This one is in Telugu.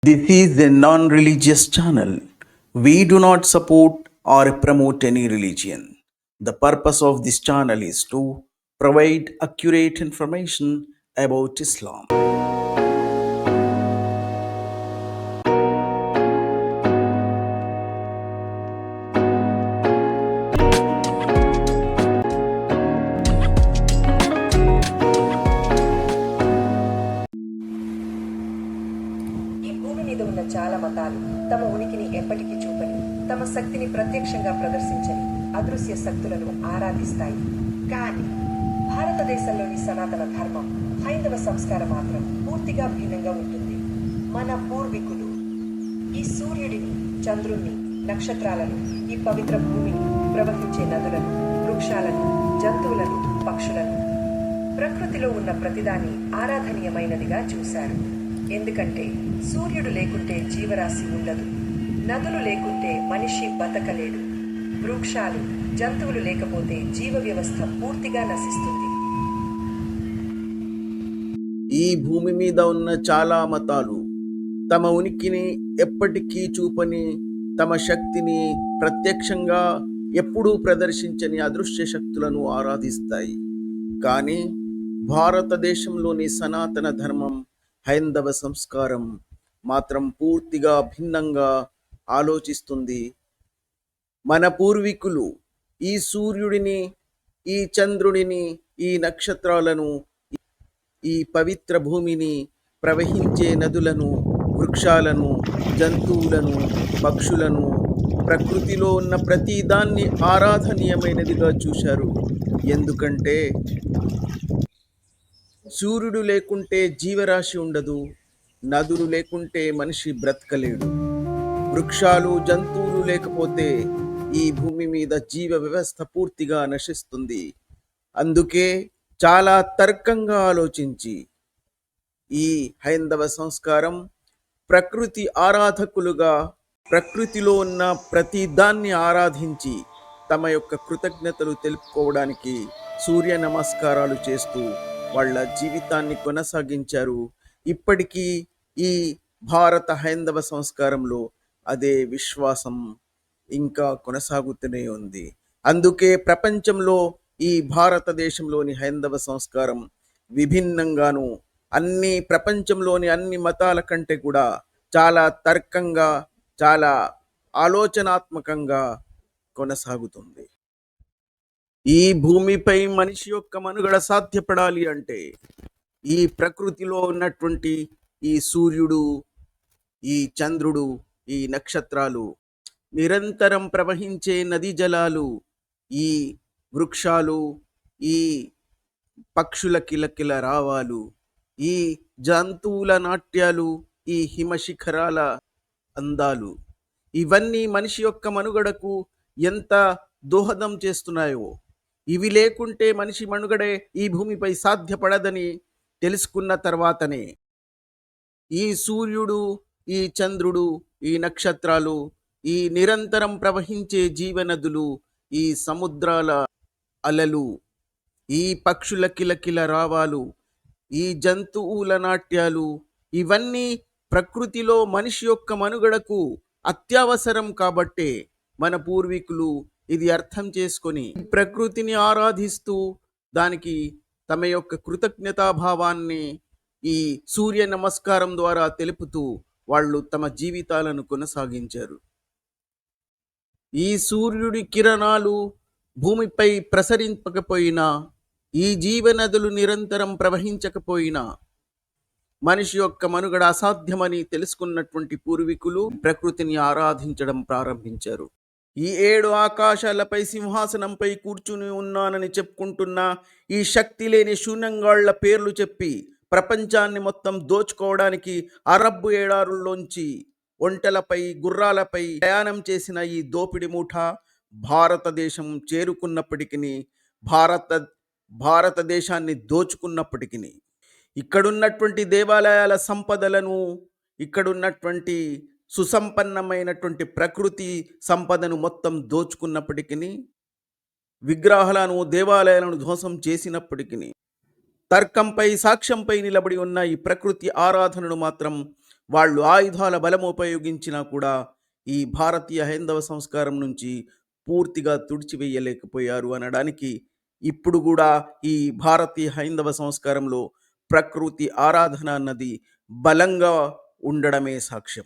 This is a non religious channel. We do not support or promote any religion. The purpose of this channel is to provide accurate information about Islam. ఈ భూమి మీద ఉన్న చాలా మతాలు తమ ఉనికిని ఎప్పటికీ చూపని, తమ శక్తిని ప్రత్యక్షంగా ప్రదర్శించని అదృశ్య శక్తులను ఆరాధిస్తాయి. కానీ భారతదేశంలోని సనాతన ధర్మం, హైందవ సంస్కారం మాత్రం పూర్తిగా భిన్నంగా ఉంటుంది. మన పూర్వీకులు ఈ సూర్యుడిని, చంద్రుణ్ణి, నక్షత్రాలను, ఈ పవిత్ర భూమిని, ప్రవహించే నదులను, వృక్షాలను, జంతువులను, పక్షులను, ప్రకృతిలో ఉన్న ప్రతిదాన్ని ఆరాధనీయమైనదిగా చూశారు. ఎందుకంటే సూర్యుడు లేకుంటే జీవరాశి ఉండదు, నదులు లేకుంటే మనిషి బతకలేడు, వృక్షాలు, జంతువులు లేకపోతే జీవ వ్యవస్థ పూర్తిగా నశిస్తుంది. ఈ భూమి మీద ఉన్న చాలా మతాలు తమ ఉనికిని ఎప్పటికీ చూపని, తమ శక్తిని ప్రత్యక్షంగా ఎప్పుడూ ప్రదర్శించని అదృశ్య శక్తులను ఆరాధిస్తాయి. కానీ భారతదేశంలోని సనాతన ధర్మం, హైందవ సంస్కారం మాత్రం పూర్తిగా భిన్నంగా ఆలోచిస్తుంది. మన పూర్వీకులు ఈ సూర్యుడిని, ఈ చంద్రుడిని, ఈ నక్షత్రాలను, ఈ పవిత్ర భూమిని, ప్రవహించే నదులను, వృక్షాలను, జంతువులను, పక్షులను, ప్రకృతిలో ఉన్న ప్రతి దాన్ని ఆరాధనీయమైనదిగా చూశారు. ఎందుకంటే సూర్యుడు లేకుంటే జీవరాశి ఉండదు, నదులు లేకుంటే మనిషి బ్రతకలేడు, వృక్షాలు, జంతువులు లేకపోతే ఈ భూమి మీద జీవ వ్యవస్థ పూర్తిగా నశిస్తుంది. అందుకే చాలా తర్కంగా ఆలోచించి ఈ హైందవ సంస్కారం ప్రకృతి ఆరాధకులుగా, ప్రకృతిలో ఉన్న ప్రతి దాన్ని ఆరాధించి తమ యొక్క కృతజ్ఞతలు తెలుపుకోవడానికి సూర్య నమస్కారాలు చేస్తూ వాళ్ళ జీవితాన్ని కొనసాగించారు. ఇప్పటికీ ఈ భారత హైందవ సంస్కారంలో అదే విశ్వాసం ఇంకా కొనసాగుతూనే ఉంది. అందుకే ప్రపంచంలో ఈ భారతదేశంలోని హైందవ సంస్కారం విభిన్నంగాను, ప్రపంచంలోని అన్ని మతాల కంటే కూడా చాలా తర్కంగా, చాలా ఆలోచనాత్మకంగా కొనసాగుతుంది. ఈ భూమిపై మనిషి యొక్క మనుగడ సాధ్యపడాలి అంటే ఈ ప్రకృతిలో ఉన్నటువంటి ఈ సూర్యుడు, ఈ చంద్రుడు, ఈ నక్షత్రాలు, నిరంతరం ప్రవహించే నదీ జలాలు, ఈ వృక్షాలు, ఈ పక్షుల కిలకిల రావాలు, ఈ జంతువుల నాట్యాలు, ఈ హిమశిఖరాల అందాలు, ఇవన్నీ మనిషి యొక్క మనుగడకు ఎంత దోహదం చేస్తున్నాయో, ఇవి లేకుంటే మనిషి మనుగడే ఈ భూమిపై సాధ్యపడదని తెలుసుకున్న తర్వాతనే ఈ సూర్యుడు, ఈ చంద్రుడు, ఈ నక్షత్రాలు, ఈ నిరంతరం ప్రవహించే జీవనదులు, ఈ సముద్రాల అలలు, ఈ పక్షుల కిలకిల రావాలు, ఈ జంతువుల నాట్యాలు, ఇవన్నీ ప్రకృతిలో మనిషి యొక్క మనుగడకు అత్యవసరం. కాబట్టే మన పూర్వీకులు ఇది అర్థం చేసుకొని ప్రకృతిని ఆరాధిస్తూ దానికి తమ యొక్క కృతజ్ఞతాభావాన్ని ఈ సూర్య నమస్కారం ద్వారా తెలుపుతూ వాళ్ళు తమ జీవితాలను కొనసాగించారు. ఈ సూర్యుడి కిరణాలు భూమిపై ప్రసరింపకపోయినా, ఈ జీవనదులు నిరంతరం ప్రవహించకపోయినా మనిషి యొక్క మనుగడ అసాధ్యమని తెలుసుకున్నటువంటి పూర్వీకులు ప్రకృతిని ఆరాధించడం ప్రారంభించారు. ఈ 7 ఆకాశాలపై సింహాసనంపై కూర్చుని ఉన్నానని చెప్పుకుంటున్న ఈ శక్తి లేని శూన్యంగాళ్ల పేర్లు చెప్పి ప్రపంచాన్ని మొత్తం దోచుకోవడానికి అరబ్బు ఏడారుల్లోంచి ఒంటెలపై, గుర్రాలపై ప్రయాణం చేసిన ఈ దోపిడి మూఠ భారతదేశం చేరుకున్నప్పటికీ, భారతదేశాన్ని దోచుకున్నప్పటికీ, ఇక్కడున్నటువంటి దేవాలయాల సంపదలను, ఇక్కడున్నటువంటి సుసంపన్నమైనటువంటి ప్రకృతి సంపదను మొత్తం దోచుకున్నప్పటికీ, విగ్రహాలను, దేవాలయాలను ధ్వంసం చేసినప్పటికీ, తర్కంపై, సాక్ష్యంపై నిలబడి ఉన్న ఈ ప్రకృతి ఆరాధనను మాత్రం వాళ్ళు ఆయుధాల బలం ఉపయోగించినా కూడా ఈ భారతీయ హైందవ సంస్కారం నుంచి పూర్తిగా తుడిచివేయలేకపోయారు అనడానికి ఇప్పుడు కూడా ఈ భారతీయ హైందవ సంస్కారంలో ప్రకృతి ఆరాధన అన్నది బలంగా ఉండడమే సాక్ష్యం.